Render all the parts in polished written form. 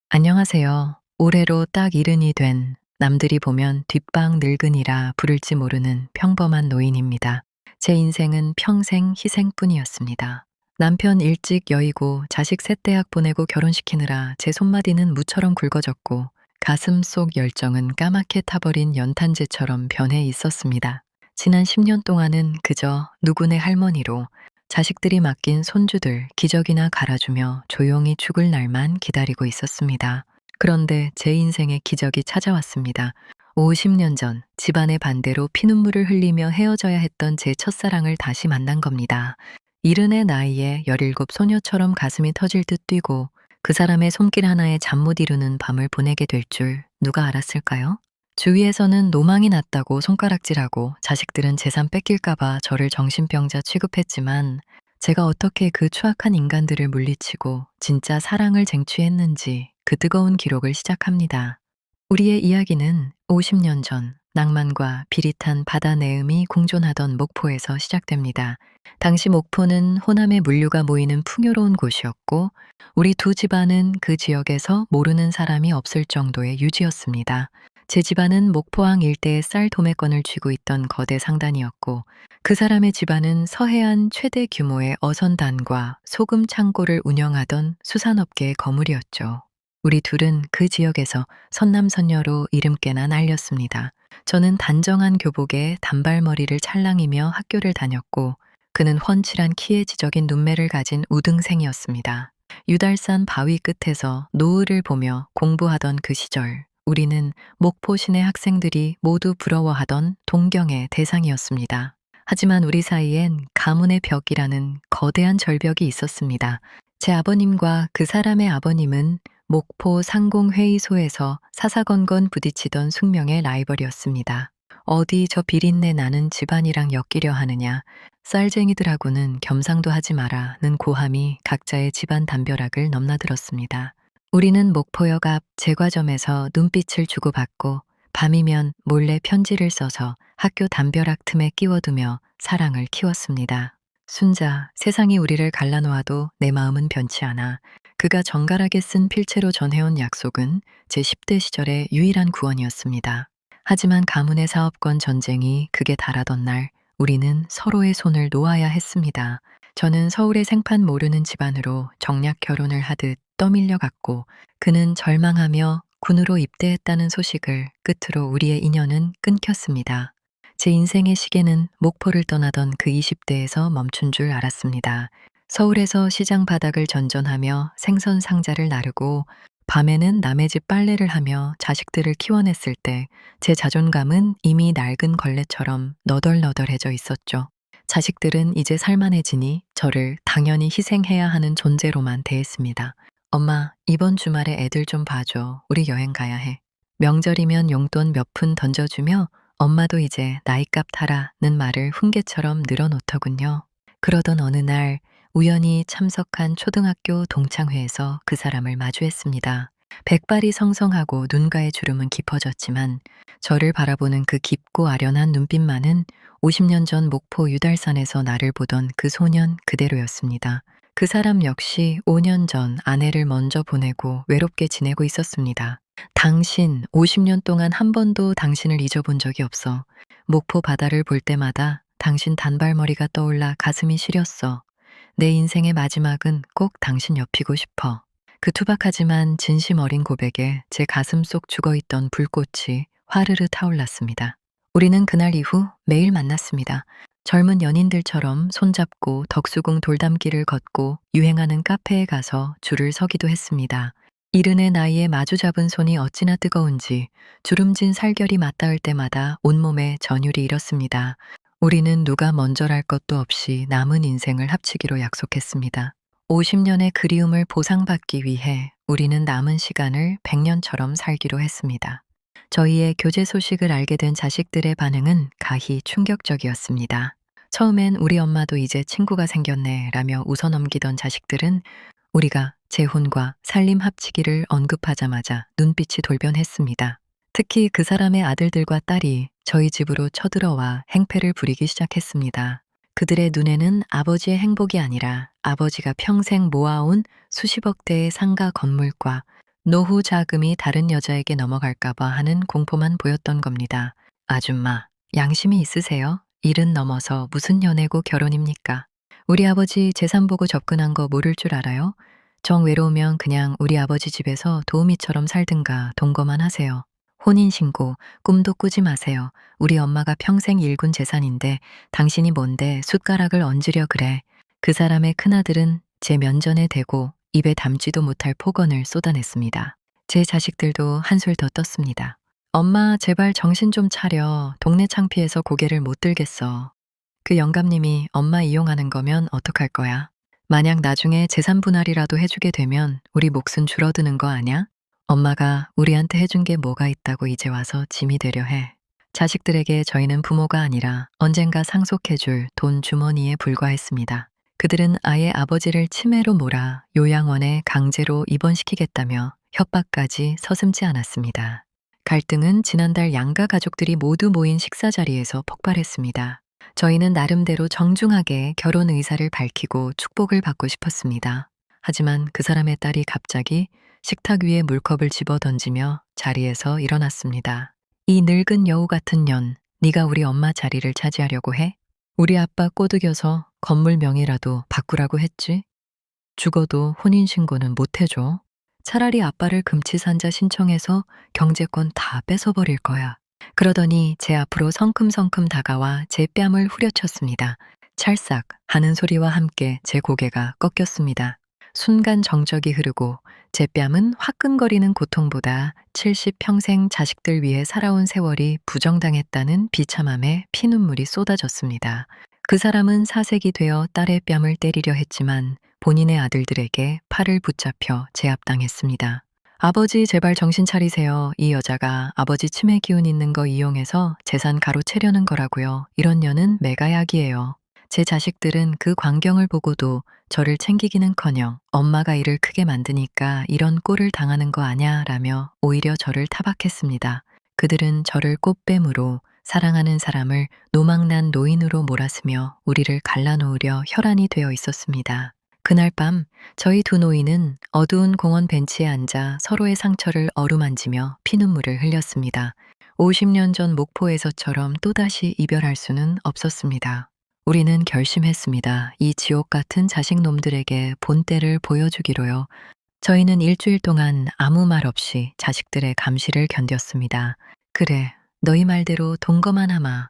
안녕하세요. 올해로 딱 70이 된 남들이 보면 뒷방 늙은이라 부를지 모르는 평범한 노인입니다. 제 인생은 평생 희생뿐이었습니다. 남편 일찍 여의고 자식 셋 대학 보내고 결혼시키느라 제 손마디는 무처럼 굵어졌고 가슴 속 열정은 까맣게 타버린 연탄재처럼 변해 있었습니다. 지난 10년 동안은 그저 누구네 할머니로 자식들이 맡긴 손주들 기저귀나 갈아주며 조용히 죽을 날만 기다리고 있었습니다. 그런데 제 인생의 기적이 찾아왔습니다. 50년 전 집안의 반대로 피눈물을 흘리며 헤어져야 했던 제 첫사랑을 다시 만난 겁니다. 이른의 나이에 17 소녀처럼 가슴이 터질 듯 뛰고 그 사람의 손길 하나에 잠 못 이루는 밤을 보내게 될 줄 누가 알았을까요? 주위에서는 노망이 났다고 손가락질하고 자식들은 재산 뺏길까봐 저를 정신병자 취급했지만 제가 어떻게 그 추악한 인간들을 물리치고 진짜 사랑을 쟁취했는지 그 뜨거운 기록을 시작합니다. 우리의 이야기는 50년 전 낭만과 비릿한 바다 내음이 공존하던 목포에서 시작됩니다. 당시 목포는 호남의 물류가 모이는 풍요로운 곳이었고 우리 두 집안은 그 지역에서 모르는 사람이 없을 정도의 유지였습니다. 제 집안은 목포항 일대의 쌀 도매권을 쥐고 있던 거대 상단이었고 그 사람의 집안은 서해안 최대 규모의 어선단과 소금 창고를 운영하던 수산업계의 거물이었죠. 우리 둘은 그 지역에서 선남선녀로 이름께나 날렸습니다. 저는 단정한 교복에 단발머리를 찰랑이며 학교를 다녔고 그는 훤칠한 키에 지적인 눈매를 가진 우등생이었습니다. 유달산 바위 끝에서 노을을 보며 공부하던 그 시절 우리는 목포 시내 학생들이 모두 부러워하던 동경의 대상이었습니다. 하지만 우리 사이엔 가문의 벽이라는 거대한 절벽이 있었습니다. 제 아버님과 그 사람의 아버님은 목포 상공회의소에서 사사건건 부딪히던 숙명의 라이벌이었습니다. 어디 저 비린내 나는 집안이랑 엮이려 하느냐, 쌀쟁이들하고는 겸상도 하지 마라는 고함이 각자의 집안 담벼락을 넘나들었습니다. 우리는 목포역 앞 제과점에서 눈빛을 주고받고 밤이면 몰래 편지를 써서 학교 담벼락 틈에 끼워두며 사랑을 키웠습니다. 순자, 세상이 우리를 갈라놓아도 내 마음은 변치 않아. 그가 정갈하게 쓴 필체로 전해온 약속은 제 10대 시절의 유일한 구원이었습니다. 하지만 가문의 사업권 전쟁이 극에 달하던 날 우리는 서로의 손을 놓아야 했습니다. 저는 서울의 생판 모르는 집안으로 정략 결혼을 하듯 떠밀려 갔고 그는 절망하며 군으로 입대했다는 소식을 끝으로 우리의 인연은 끊겼습니다. 제 인생의 시계는 목포를 떠나던 그 20대에서 멈춘 줄 알았습니다. 서울에서 시장 바닥을 전전하며 생선 상자를 나르고 밤에는 남의 집 빨래를 하며 자식들을 키워냈을 때 제 자존감은 이미 낡은 걸레처럼 너덜너덜해져 있었죠. 자식들은 이제 살만해지니 저를 당연히 희생해야 하는 존재로만 대했습니다. 엄마, 이번 주말에 애들 좀 봐줘. 우리 여행 가야 해. 명절이면 용돈 몇 푼 던져주며 엄마도 이제 나이값 타라는 말을 훈계처럼 늘어놓더군요. 그러던 어느 날 우연히 참석한 초등학교 동창회에서 그 사람을 마주했습니다. 백발이 성성하고 눈가의 주름은 깊어졌지만 저를 바라보는 그 깊고 아련한 눈빛만은 50년 전 목포 유달산에서 나를 보던 그 소년 그대로였습니다. 그 사람 역시 5년 전 아내를 먼저 보내고 외롭게 지내고 있었습니다. 당신 50년 동안 한 번도 당신을 잊어본 적이 없어. 목포 바다를 볼 때마다 당신 단발머리가 떠올라 가슴이 시렸어. 내 인생의 마지막은 꼭 당신 옆이고 싶어. 그 투박하지만 진심 어린 고백에 제 가슴 속 죽어있던 불꽃이 화르르 타올랐습니다. 우리는 그날 이후 매일 만났습니다. 젊은 연인들처럼 손잡고 덕수궁 돌담길을 걷고 유행하는 카페에 가서 줄을 서기도 했습니다. 이른의 나이에 마주 잡은 손이 어찌나 뜨거운지 주름진 살결이 맞닿을 때마다 온몸에 전율이 일었습니다. 우리는 누가 먼저랄 것도 없이 남은 인생을 합치기로 약속했습니다. 50년의 그리움을 보상받기 위해 우리는 남은 시간을 100년처럼 살기로 했습니다. 저희의 교제 소식을 알게 된 자식들의 반응은 가히 충격적이었습니다. 처음엔 우리 엄마도 이제 친구가 생겼네 라며 웃어넘기던 자식들은 우리가 재혼과 살림 합치기를 언급하자마자 눈빛이 돌변했습니다. 특히 그 사람의 아들들과 딸이 저희 집으로 쳐들어와 행패를 부리기 시작했습니다. 그들의 눈에는 아버지의 행복이 아니라 아버지가 평생 모아온 수십억 대의 상가 건물과 노후 자금이 다른 여자에게 넘어갈까봐 하는 공포만 보였던 겁니다. 아줌마, 양심이 있으세요? 일은 넘어서 무슨 연애고 결혼입니까? 우리 아버지 재산 보고 접근한 거 모를 줄 알아요? 정 외로우면 그냥 우리 아버지 집에서 도우미처럼 살든가 동거만 하세요. 혼인신고, 꿈도 꾸지 마세요. 우리 엄마가 평생 일군 재산인데 당신이 뭔데 숟가락을 얹으려 그래. 그 사람의 큰아들은 제 면전에 대고 입에 담지도 못할 폭언을 쏟아냈습니다. 제 자식들도 한술 더 떴습니다. 엄마, 제발 정신 좀 차려. 동네 창피해서 고개를 못 들겠어. 그 영감님이 엄마 이용하는 거면 어떡할 거야? 만약 나중에 재산 분할이라도 해주게 되면 우리 몫은 줄어드는 거 아냐? 엄마가 우리한테 해준 게 뭐가 있다고 이제 와서 짐이 되려 해. 자식들에게 저희는 부모가 아니라 언젠가 상속해줄 돈 주머니에 불과했습니다. 그들은 아예 아버지를 치매로 몰아 요양원에 강제로 입원시키겠다며 협박까지 서슴지 않았습니다. 갈등은 지난달 양가 가족들이 모두 모인 식사 자리에서 폭발했습니다. 저희는 나름대로 정중하게 결혼 의사를 밝히고 축복을 받고 싶었습니다. 하지만 그 사람의 딸이 갑자기 식탁 위에 물컵을 집어 던지며 자리에서 일어났습니다. 이 늙은 여우 같은 년, 네가 우리 엄마 자리를 차지하려고 해? 우리 아빠 꼬드겨서 건물 명의라도 바꾸라고 했지? 죽어도 혼인신고는 못 해줘. 차라리 아빠를 금치산자 신청해서 경제권 다 뺏어버릴 거야. 그러더니 제 앞으로 성큼성큼 다가와 제 뺨을 후려쳤습니다. 찰싹 하는 소리와 함께 제 고개가 꺾였습니다. 순간 정적이 흐르고 제 뺨은 화끈거리는 고통보다 70평생 자식들 위해 살아온 세월이 부정당했다는 비참함에 피눈물이 쏟아졌습니다. 그 사람은 사색이 되어 딸의 뺨을 때리려 했지만 본인의 아들들에게 팔을 붙잡혀 제압당했습니다. 아버지 제발 정신 차리세요. 이 여자가 아버지 치매 기운 있는 거 이용해서 재산 가로채려는 거라고요. 이런 년은 매가약이에요. 제 자식들은 그 광경을 보고도 저를 챙기기는커녕 엄마가 일을 크게 만드니까 이런 꼴을 당하는 거 아냐 라며 오히려 저를 타박했습니다. 그들은 저를 꽃뱀으로 사랑하는 사람을 노망난 노인으로 몰았으며 우리를 갈라놓으려 혈안이 되어 있었습니다. 그날 밤 저희 두 노인은 어두운 공원 벤치에 앉아 서로의 상처를 어루만지며 피눈물을 흘렸습니다. 50년 전 목포에서처럼 또다시 이별할 수는 없었습니다. 우리는 결심했습니다. 이 지옥 같은 자식놈들에게 본때를 보여주기로요. 저희는 일주일 동안 아무 말 없이 자식들의 감시를 견뎠습니다. 그래, 너희 말대로 동거만 하마.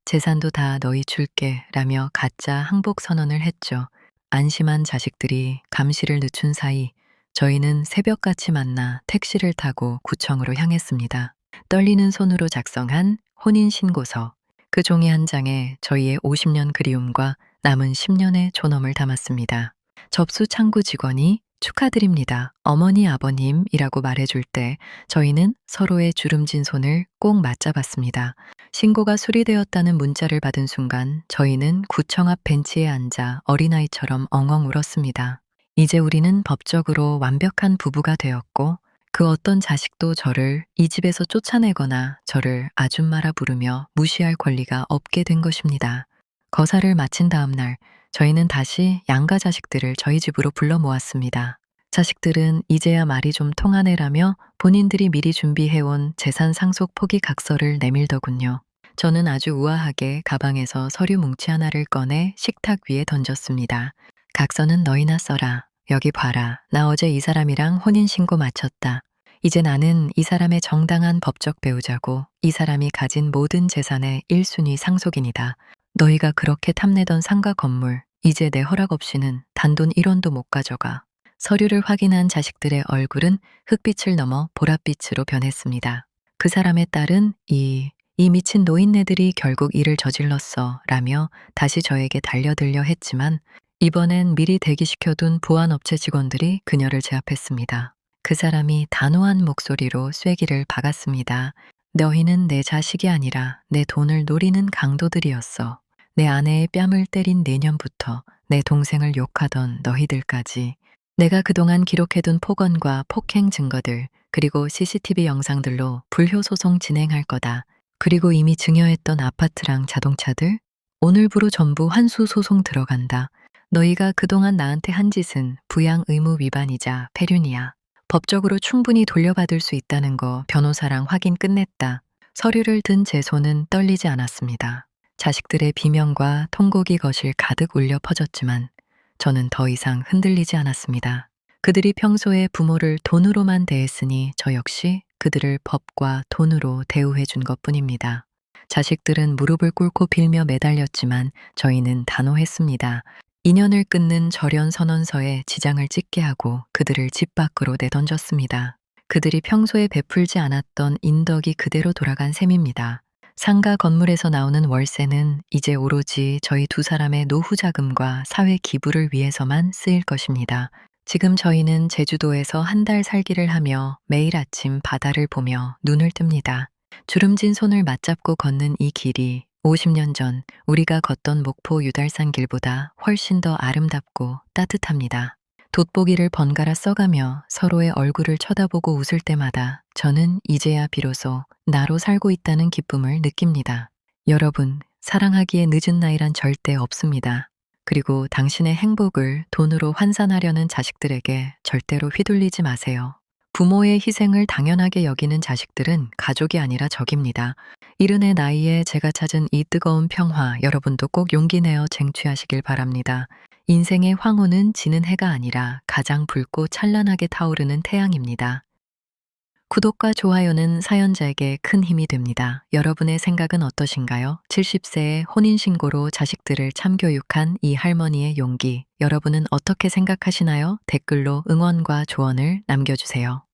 재산도 다 너희 줄게 라며 가짜 항복 선언을 했죠. 안심한 자식들이 감시를 늦춘 사이 저희는 새벽같이 만나 택시를 타고 구청으로 향했습니다. 떨리는 손으로 작성한 혼인신고서. 그 종이 한 장에 저희의 50년 그리움과 남은 10년의 존엄을 담았습니다. 접수 창구 직원이 축하드립니다. 어머니 아버님이라고 말해줄 때 저희는 서로의 주름진 손을 꼭 맞잡았습니다. 신고가 수리되었다는 문자를 받은 순간 저희는 구청 앞 벤치에 앉아 어린아이처럼 엉엉 울었습니다. 이제 우리는 법적으로 완벽한 부부가 되었고 그 어떤 자식도 저를 이 집에서 쫓아내거나 저를 아줌마라 부르며 무시할 권리가 없게 된 것입니다. 거사를 마친 다음 날 저희는 다시 양가 자식들을 저희 집으로 불러 모았습니다. 자식들은 이제야 말이 좀 통하네라며 본인들이 미리 준비해온 재산 상속 포기 각서를 내밀더군요. 저는 아주 우아하게 가방에서 서류 뭉치 하나를 꺼내 식탁 위에 던졌습니다. 각서는 너희나 써라. 여기 봐라. 나 어제 이 사람이랑 혼인신고 마쳤다. 이제 나는 이 사람의 정당한 법적 배우자고 이 사람이 가진 모든 재산의 1순위 상속인이다. 너희가 그렇게 탐내던 상가 건물, 이제 내 허락 없이는 단돈 1원도 못 가져가. 서류를 확인한 자식들의 얼굴은 흑빛을 넘어 보랏빛으로 변했습니다. 그 사람의 딸은 이 미친 노인네들이 결국 일을 저질렀어 라며 다시 저에게 달려들려 했지만 이번엔 미리 대기시켜둔 보안업체 직원들이 그녀를 제압했습니다. 그 사람이 단호한 목소리로 쐐기를 박았습니다. 너희는 내 자식이 아니라 내 돈을 노리는 강도들이었어. 내 아내의 뺨을 때린 내년부터 내 동생을 욕하던 너희들까지. 내가 그동안 기록해둔 폭언과 폭행 증거들 그리고 CCTV 영상들로 불효소송 진행할 거다. 그리고 이미 증여했던 아파트랑 자동차들 오늘부로 전부 환수 소송 들어간다. 너희가 그동안 나한테 한 짓은 부양 의무 위반이자 폐륜이야. 법적으로 충분히 돌려받을 수 있다는 거 변호사랑 확인 끝냈다. 서류를 든 제 손은 떨리지 않았습니다. 자식들의 비명과 통곡이 거실 가득 울려 퍼졌지만 저는 더 이상 흔들리지 않았습니다. 그들이 평소에 부모를 돈으로만 대했으니 저 역시 그들을 법과 돈으로 대우해 준 것뿐입니다. 자식들은 무릎을 꿇고 빌며 매달렸지만 저희는 단호했습니다. 인연을 끊는 절연 선언서에 지장을 찍게 하고 그들을 집 밖으로 내던졌습니다. 그들이 평소에 베풀지 않았던 인덕이 그대로 돌아간 셈입니다. 상가 건물에서 나오는 월세는 이제 오로지 저희 두 사람의 노후 자금과 사회 기부를 위해서만 쓰일 것입니다. 지금 저희는 제주도에서 한 달 살기를 하며 매일 아침 바다를 보며 눈을 뜹니다. 주름진 손을 맞잡고 걷는 이 길이 50년 전 우리가 걷던 목포 유달산 길보다 훨씬 더 아름답고 따뜻합니다. 돋보기를 번갈아 써가며 서로의 얼굴을 쳐다보고 웃을 때마다 저는 이제야 비로소 나로 살고 있다는 기쁨을 느낍니다. 여러분, 사랑하기에 늦은 나이란 절대 없습니다. 그리고 당신의 행복을 돈으로 환산하려는 자식들에게 절대로 휘둘리지 마세요. 부모의 희생을 당연하게 여기는 자식들은 가족이 아니라 적입니다. 이른의 나이에 제가 찾은 이 뜨거운 평화, 여러분도 꼭 용기 내어 쟁취하시길 바랍니다. 인생의 황혼은 지는 해가 아니라 가장 붉고 찬란하게 타오르는 태양입니다. 구독과 좋아요는 사연자에게 큰 힘이 됩니다. 여러분의 생각은 어떠신가요? 70세의 혼인신고로 자식들을 참교육한 이 할머니의 용기, 여러분은 어떻게 생각하시나요? 댓글로 응원과 조언을 남겨주세요.